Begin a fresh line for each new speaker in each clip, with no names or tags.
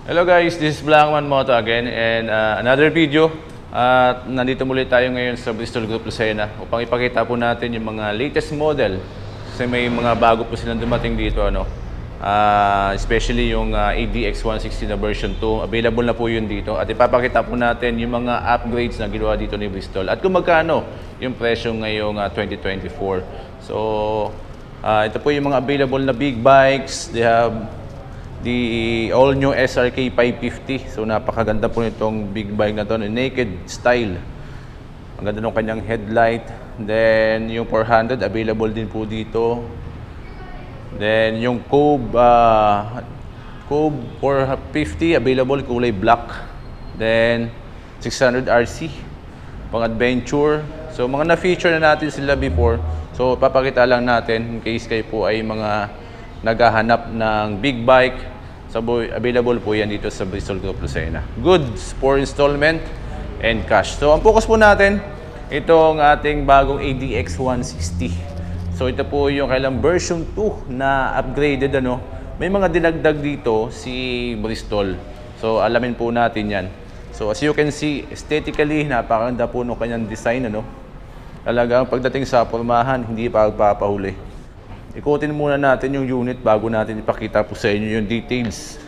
Hello guys, this is Blackman Moto again and another video. At nandito muli tayo ngayon sa Bristol Group Lucena upang ipakita po natin yung mga latest model. Kasi may mga bago po silang dumating dito, especially yung ADX 160 na version 2. Available na po yun dito at ipapakita po natin yung mga upgrades na ginawa dito ni Bristol at kung magkano yung presyo ngayong 2024. So ito po yung mga available na big bikes. They have the all new SRK 550. So napakaganda po nitong big bike na to, naked style. Ang ganda ng kanyang headlight. Then yung 400 available din po dito. Then yung Cove 450 available kulay black. Then 600 RC pang adventure. So mga na-feature na natin sila before. So papakita lang natin in case kayo po ay mga naghahanap ng big bike. So available po yan dito sa Bristol Group Lucena. Goods for installment and cash. So ang focus po natin, itong ating bagong ADX 160. So ito po yung kailang version 2 na upgraded. May mga dinagdag dito si Bristol. So alamin po natin yan. So as you can see, aesthetically, napakaganda po ng kanyang design. Talagang pagdating sa pormahan, hindi pa magpapahuli. Ikutin muna natin yung unit bago natin ipakita po sa inyo yung details.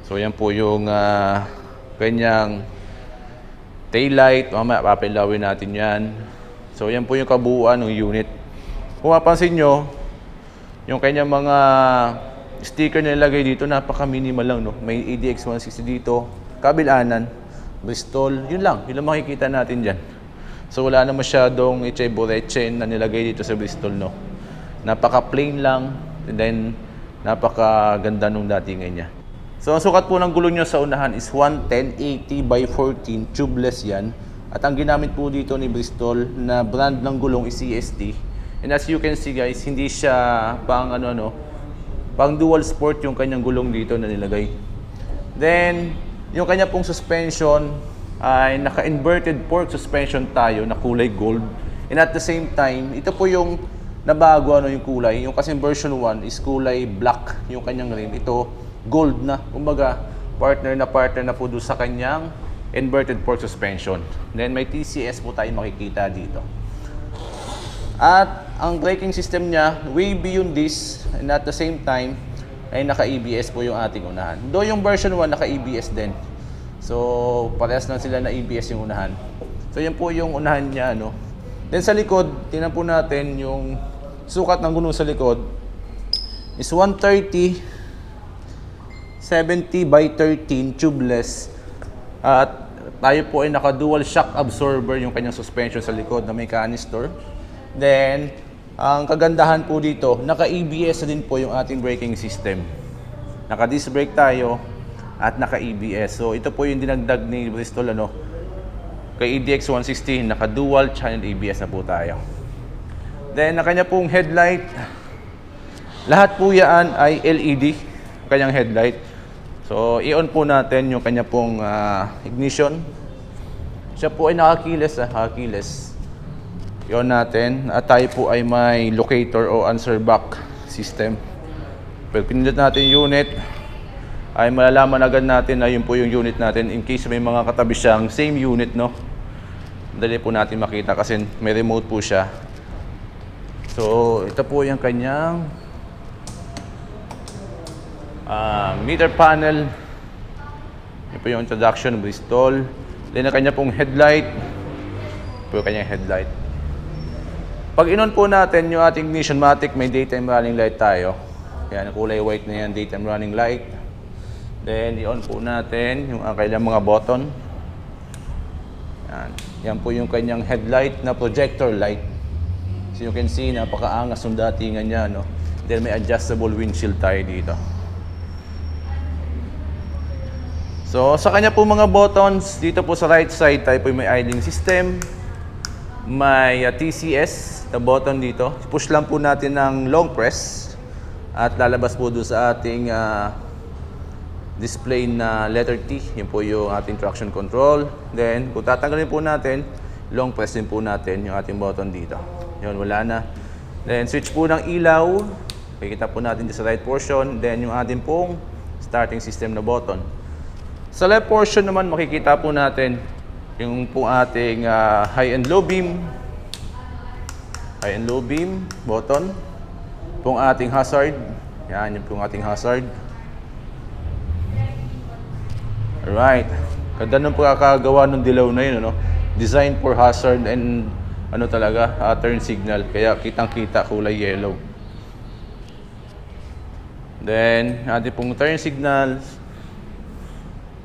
So yan po yung kanyang taillight. Mamaya papilawin natin yan. So yan po yung kabuuan ng unit. Kung mapansin nyo, yung kanyang mga sticker na nilagay dito, napaka-minimal lang. May ADX 160 dito, kabilanan, Bristol, yun lang makikita natin dyan. So wala na masyadong itche-boreche na nilagay dito sa Bristol. Napaka-plain lang, and then napaka-ganda nung datingan niya. So ang sukat po ng gulong nyo sa unahan is 110/80 by 14, tubeless yan. At ang ginamit po dito ni Bristol na brand ng gulong is CST. And as you can see guys, hindi siya pang pang dual sport yung kanyang gulong dito na nilagay. Then yung kanya pong suspension ay naka-inverted fork suspension tayo na kulay gold. And at the same time, ito po yung nabago yung kulay. Yung kasi version 1 is kulay black yung kanyang rim. Ito gold na. Kumbaga partner na po doon sa kanyang inverted fork suspension. Then may TCS po tayo makikita dito. At ang braking system niya way beyond this, and at the same time ay naka-ABS po yung ating unahan. Though yung version 1 naka-ABS din. So parehas lang sila na ABS yung unahan. So yan po yung unahan niya. Then sa likod, tingnan po natin yung sukat ng gulong sa likod is 130/70 by 13 tubeless. At tayo po ay naka-dual shock absorber yung kanyang suspension sa likod na may canister. Then ang kagandahan po dito, naka-ABS din po yung ating braking system. Naka-disc brake tayo at naka-ABS. So ito po yung dinagdag ni Bristol kay ADX 160, naka-dual channel ABS na po tayo. Then na kanya pong headlight, lahat po yan ay LED, kanyang headlight. So i-on po natin yung kanya pong ignition. Siya po ay nakakiles. I-on natin at tayo po ay may locator o answer back system. Pag pinindot natin yung unit, ay malalaman agad natin na yun po yung unit natin in case may mga katabi siyang same unit. Dali po natin makita kasi may remote po siya. So ito po yung kanyang meter panel. Ito po yung introduction ng Bristol. Then ang kanya pong headlight. Ito po yung kanyang headlight. Pag in-on po natin yung ating ignition matic, may daytime running light tayo. Yan, kulay white na yan, daytime running light. Then i-on po natin yung kailang mga button. Yan po yung kanyang headlight na projector light. So you can see, napakaangas ng datingan niya. Then may adjustable windshield tayo dito. So sa kanya po mga buttons, dito po sa right side tayo po may idling system. May TCS na button dito. Push lang po natin ng long press at lalabas po doon sa ating display na letter T. Yun po yung ating traction control. Then kung tatanggalin po natin, long press din po natin yung ating button dito. Yun, wala na. Then switch po ng ilaw. Kikita po natin sa right portion. Then yung ating pong starting system na button. Sa left portion naman, makikita po natin yung po ating high and low beam. High and low beam button. Pong ating hazard. Yan, yung pong ating hazard. Alright. Ganda nung pagkakagawa ng dilaw na yun, ano? Design for hazard and ano talaga, turn signal. Kaya kitang-kita kulay yellow. Then, ating pong turn signals.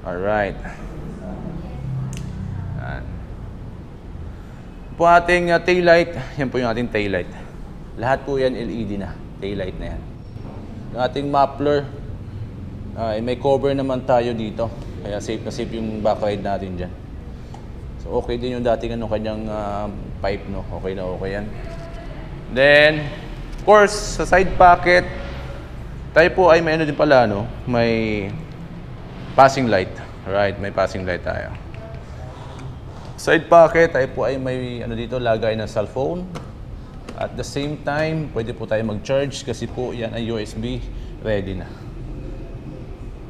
Alright. Yan. Po ating taillight. Yan po yung ating taillight. Lahat po yan LED na. Taillight na yan. Yung ating muffler. May cover naman tayo dito. Kaya safe na safe yung backride natin dyan. So okay din yung dating kanyang pipe, no? Okay na okay yan. Then, of course, sa side pocket, tayo po ay may ano din pala, no? May passing light. Right, may passing light tayo. Side pocket, tayo po ay may ano dito, lagay ng cellphone. At the same time, pwede po tayo mag-charge kasi po yan ay USB ready na.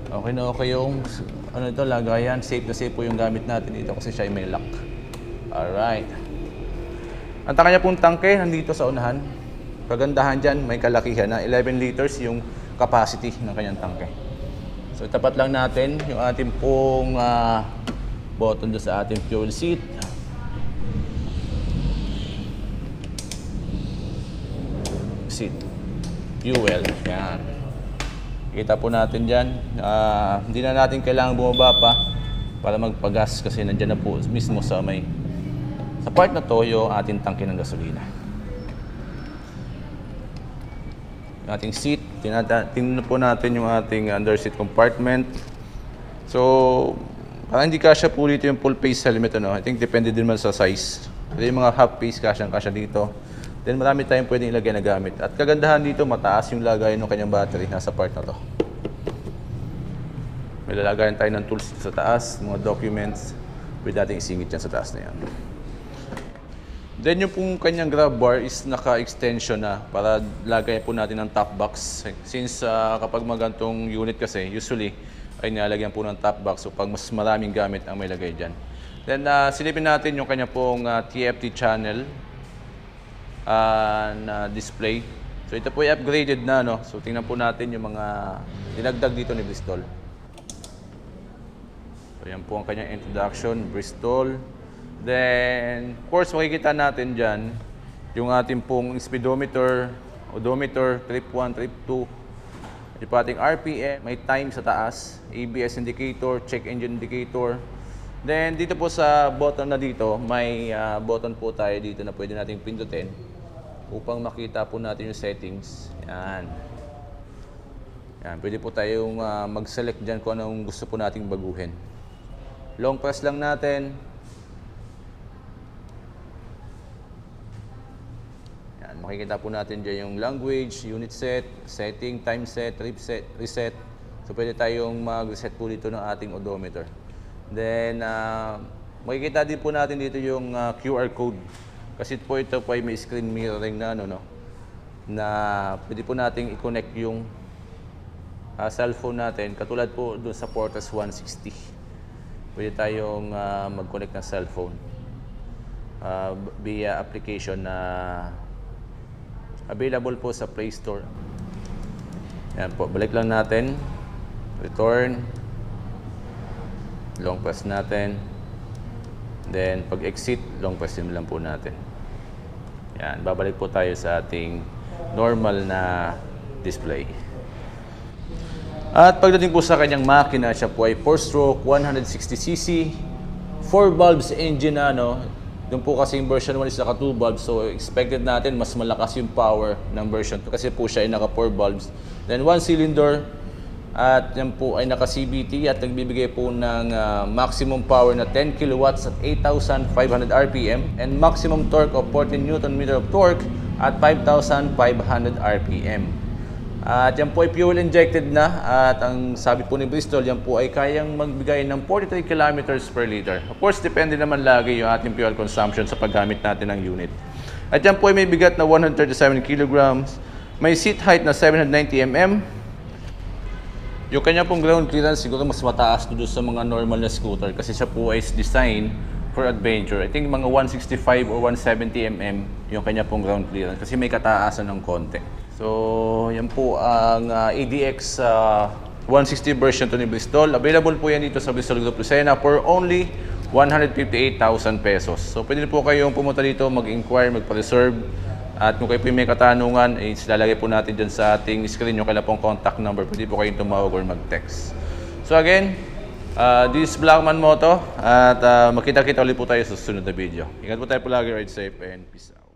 Okay na okay yung ano ito, lagayan. Safe na safe po yung gamit natin dito kasi siya ay may lock. Alright. Ang kanya pong tangke nandito sa unahan. Kagandahan dyan, may kalakihan na 11 liters yung capacity ng kanyang tangke. So itapat lang natin yung ating pong button doon sa ating fuel seat. Seat. Fuel. Yan. Kita po natin dyan. Hindi na natin kailangan bumaba pa para magpagas kasi nandyan na po mismo sa sa part na to yung ating tangke ng gasolina. Yung ating seat, tingnan po natin yung ating underseat compartment. So, parang hindi kasya po dito yung full face helmet. Ano? I think depende din man sa size. Yung mga half face kasya dito. Then marami tayong pwedeng ilagay na gamit. At kagandahan dito, mataas yung lagay ng kanyang battery nasa part na to. May lalagayan tayo ng tools sa taas, mga documents. Pwede natin isingit yan sa taas na yan. Then yung pong kanyang grab bar is naka-extension na para lagay po natin ng top box. Since kapag magantong unit kasi, usually ay nilalagyan po ng top box. So pag mas maraming gamit ang may lagay dyan. Then silipin natin yung kanya pong TFT channel na display. So ito po ay upgraded na, no? So tingnan po natin yung mga dinagdag dito ni Bristol. So yan po ang kanyang introduction, Bristol. Then, of course, makikita natin dyan yung ating pong speedometer, odometer, trip 1, trip 2. Yung ating RPM, may time sa taas, ABS indicator, check engine indicator. Then, dito po sa button na dito, may button po tayo dito na pwede nating pindutin upang makita po natin yung settings. Yan. Yan. Pwede po tayong mag-select dyan kung anong gusto po nating baguhin. Long press lang natin. Yan. Makikita po natin dyan yung language, unit set, setting, time set, trip set, reset. So pwede tayong mag-reset po dito ng ating odometer. Then, makikita din po natin dito yung QR code. Kasi po ito po ay may screen mirroring na na pwede po nating i-connect yung cellphone natin. Katulad po doon sa Portas 160. Pwede tayong mag-connect ng cellphone via application na available po sa Play Store. Yan po, balik lang natin. Return. Long press natin. Then, pag exit, long press din lang po natin. Yan, babalik po tayo sa ating normal na display. At pagdating po sa kanyang makina, siya po ay 4-stroke, 160cc, 4 valves engine na, no? Doon po kasi yung version 1 is naka 2 valves, so expected natin mas malakas yung power ng version 2 kasi po siya ay naka 4 valves. Then 1 cylinder, at yan po ay naka-CVT at nagbibigay po ng maximum power na 10 kilowatts at 8,500 RPM and maximum torque of 14 Nm of torque at 5,500 RPM. At yan po ay fuel injected na at ang sabi po ni Bristol, yan po ay kayang magbigay ng 43 kilometers per liter. Of course, depende naman lagi yung ating fuel consumption sa paggamit natin ng unit. At yan po ay may bigat na 137 kilograms, may seat height na 790 mm, Yung kanya pong ground clearance siguro mas mataas doon sa mga normal na scooter kasi siya po is design for adventure. I think mga 165 or 170 mm yung kanya pong ground clearance kasi may kataasan ng konti. So, yan po ang ADX 160 version to ni Bristol. Available po yan dito sa Bristol Group Lucena for only 158,000 pesos. So, pwede po kayong pumunta dito, mag-inquire, magpa-reserve. At kung kayo po may katanungan, ilalagay po natin dyan sa ating screen yung kailan pong contact number. Pwede po kayong tumawag or mag-text. So again, this is Blackman Moto at makita-kita ulit po tayo sa susunod na video. Ingat po tayo palagi, ride safe and peace out.